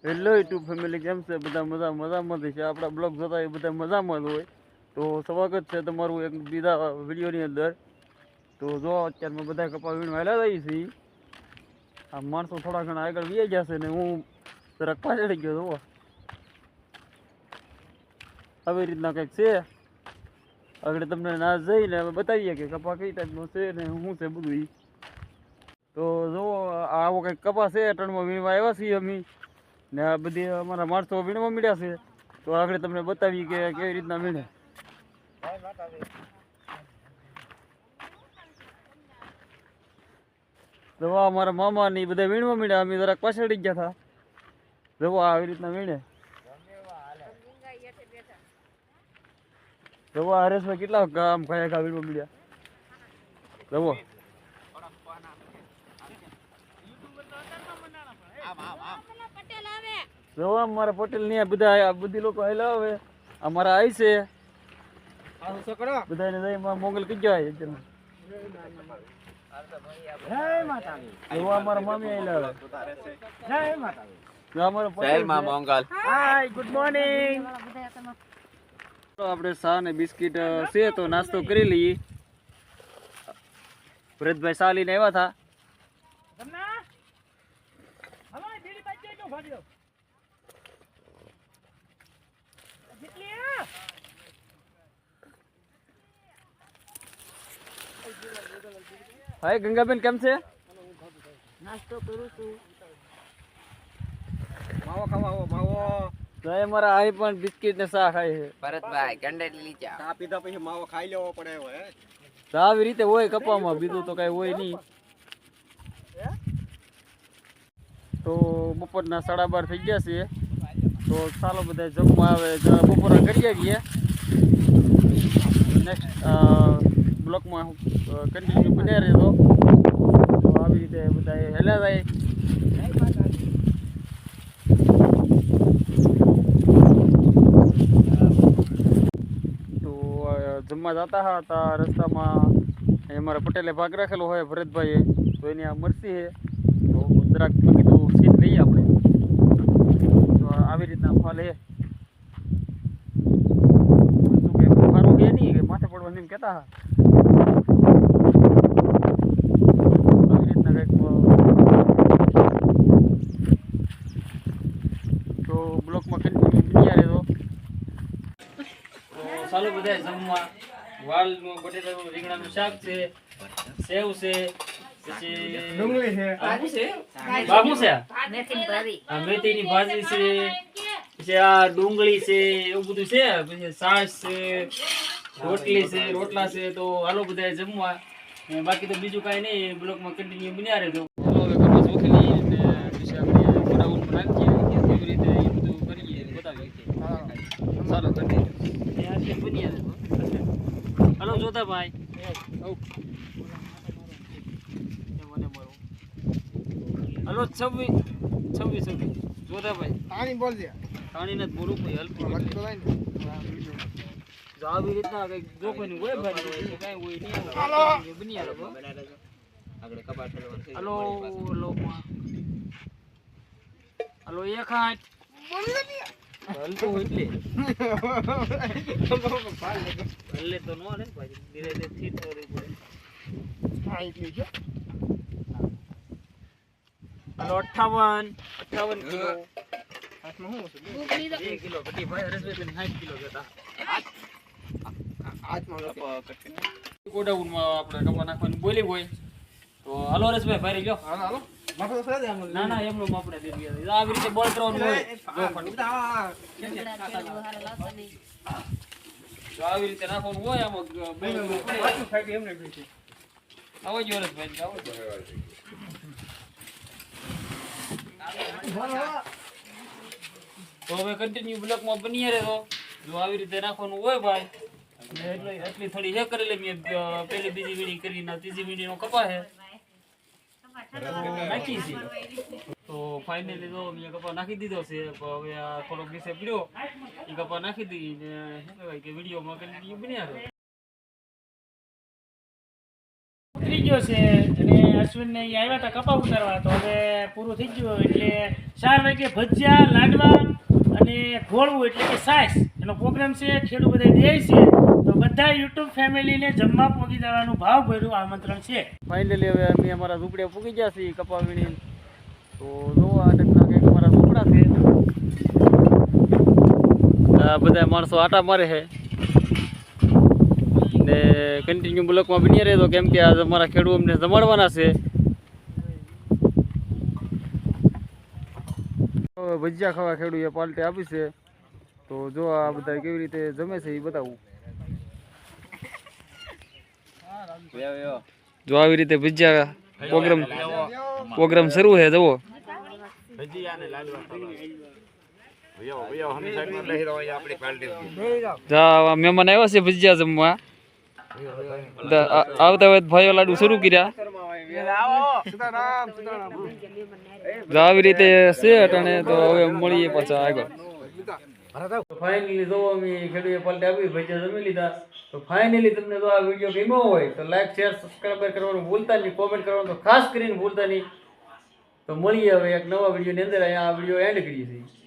Hello YouTube family, કેમ છે બધા? મજામાં છે. આપણા બ્લોગ જોતા એ બધા મજામાં જ હોય. તો સ્વાગત છે તમારું એક બીજા વિડીયોની અંદર. તો જો અત્યારમાં બધા કપા વીણ વહેલા જઈએ છીએ. આ માણસો થોડા ઘણા આગળ વી જશે ને હું જરાક પાછળ ગયો. જોવો આવી રીતના કંઈક છે. આગળ તમને ના જઈને હવે બતાવીએ કે કપા કઈ ટાઈપનો છે ને શું છે બધું ઈ. તો જો આવો કંઈક કપા છે ટર્નમાં વીણવા આવ્યા છીએ અમે ને. આ બધી અમારા માણસો વીણવા મળ્યા છે. તો આગળ તમને બતાવીએ કે કેવી રીતના વીણે. દવા અમારા મામા ની બધા વીણવા મળ્યા. અમે જરાક પાછળ ગયા હતા. દવા આવી રીતના વીણે. દવા હરેશભાઈ કેટલા કામ કયા વીણવા મળ્યા. દવા જો અમારા પટેલ ની બધા બધી લોકો હેલા આવે અમારા આઈ છે બધાને જઈ મોગલ કઈ જાય. અમારા મામી આવેલા ગુડ મોર્નિંગ. આપણે ચા ને બિસ્કીટ છે તો નાસ્તો કરી લઈએ. ભરતભાઈ ચા લઈને આવ્યા હતા. હાય ગંગાબેન, કેમ છે? નાસ્તો કરું છું. માવો ખાવા આવો માવો. જય મારા આઈ પણ બિસ્કિટ ને ચા ખાય છે. ભરતભાઈ ગંડેલી ચા. ચા પીધા પછી માવો ખાઈ લેવો પડે હે. ચા આવી રીતે હોય કપામાં, બીજું તો કઈ હોય નહીં. તો બપોરના 12:30 થઈ ગયા છે. તો ચાલો બધા જમવા આવે બપોરા કરી આવીએ. નેક્સ્ટ બ્લોકમાં કન્ટિન્યુ બન્યા રહેજો. તો આવી રીતે બધા હેલા જાય. તો જમવા જતા હતા રસ્તામાં અમારા પટેલે ભાગ રાખેલો હોય ભરતભાઈએ, તો એની આ મરસી છે. તો જરાક કીધું સીટ લઈએ આપણે. તો આવી રીતના ફાલ હે. શું કે મારું કે નહીં કે માથે પડવાનું એમ કહેતા હા. આવી રીતના કંઈક. તો બ્લોકમાં કન્ટિન્યુ બન્યા રહેજો. તો ચાલો બધા જમવા. વાલનું બટેટાનું રીંગણાનું શાક છે, સેવ છે, પછી ડુંગળી છે, બાબુ છે, મેથીની ભાજી. આ મેથીની ભાજી છે, પછી આ ડુંગળી છે, એવું બધું છે. પછી છાશ છે, રોટલી છે, રોટલા છે. તો હાલો બધા જમવા. બાકી તો બીજું કાંઈ નહીં. બ્લોકમાં કન્ટિન્યુ બન્યા રહેજો. હાલો હવે કપા ચોખી લઈએ ને પછી આપણે ગ્રાઉન્ડ નાખીએ. કેવી રીતે એ બધું કરીએ બતાવીએ. ચાલો કન્ટિન્યુ બન્યા રહેજો. હાલો જોતા ભાઈ. હાલો 26 જોતા ભાઈ. પાણી બોલ દે. પાણી નથી બોલું ભાઈ, હલકું જો આવી રીતના કઈક જોખમી હોય ભાઈ, હોય તો કઈ હોય નહીં. બની હાલો આગળ કપાટ હાલો હાલો એક હાથ હલતો હોય એટલે હલે તો નો ને ભાઈ, ધીરે ધીરે થી થોડી પડે. હા એટલી છે. હાલો 58 કિલો. હાથમાં શું છે? 2 કિલો ઘટી ભાઈ. હરેશભાઈ 60 કિલો જતા હાથમાં ગોડાઉનમાં આપણે કપા નાખવાની બોલી હોય. તો હાલો હરેશભાઈ ભાઈ ગયો. હાલો માથો ફેર દે આમ. ના એમનું આપણે દે દીધું. આવી રીતે બોલ કરવાનું હોય. જો આવી રીતે નાખવાનું હોય આમાં ફાઈટ એમને છે. આવો જ હરેશભાઈ આવો જ. તો હવે કન્ટિન્યુ બ્લોકમાં બની રહેજો. જો આવી રીતે નાખવાનું હોય ભાઈ. એટલી થોડી હે કરી લે. મેં પેલી બીજી વીણી કરીને ત્રીજી વીણીનો કપા છે નાખી છે. તો ફાઇનલી તો મેં કપા નાખી દીધો છે. હવે આ થોડોક દિવસે પીડ્યો એ કપા નાખી દીધી ને શું કહેવાય કે વિડીયોમાં કન્ટિન્યુ બન્યા રહે. થઈ ગયો છે અને અશ્વિનને અહીં આવ્યા હતા કપા ઉતારવા, તો હવે પૂરું થઈ ગયું. એટલે 4 વાગે ભજીયા, લાડવા અને ઘોળવું એટલે કે સાસ એનો પ્રોગ્રામ છે. ખેડૂત બધા દે છે, તો બધા યુટ્યુબ ફેમિલીને જમવા પહોંચી જવાનું ભાવ ભર્યું આમંત્રણ છે. ફાઇનલી હવે અમે અમારા ઝૂંપડે પૂગી ગયા છીએ કપા વીણી. તો જો આ ટકના કંઈક અમારા ઝૂંપડા છે. આ બધા માણસો આટા મારે છે ને કન્ટિન્યુ બ્લોકમાં બની રહેતો, કેમ કે આજ અમારા ખેડૂત અમને જમાડવાના છે. હવે ભજીયા ખાવા ખેડૂએ પાલટી આપી છે, તો જો આ બધા કેવી રીતે જમે છે એ બતાવું. જો આવી રીતે ભજીયા પ્રોગ્રામ શરૂ છે. જુઓ મહેમાન આવ્યા છે ભજીયા જમવા. આવતા હોય ભાઈઓ લાડુ શરૂ કર્યા. જો આવી રીતે છે અટાણે. તો હવે મળીએ પાછા આગળ. ફાઇનલી જો અમે ખેડૂએ પાલટી આપી, ભજીયા જમી લીધા. તો ફાઇનલી તમને જો આ વિડીયો ગમ્યો હોય તો લાઈક, શેર, સબસ્ક્રાઈબ કરવાનું ભૂલતા નહીં, કોમેન્ટ કરવાનું તો ખાસ કરીને ભૂલતા નહીં. તો મળીએ હવે એક નવા વિડીયોની અંદર. અહીંયા આ વિડીયો એન્ડ કરીએ છીએ.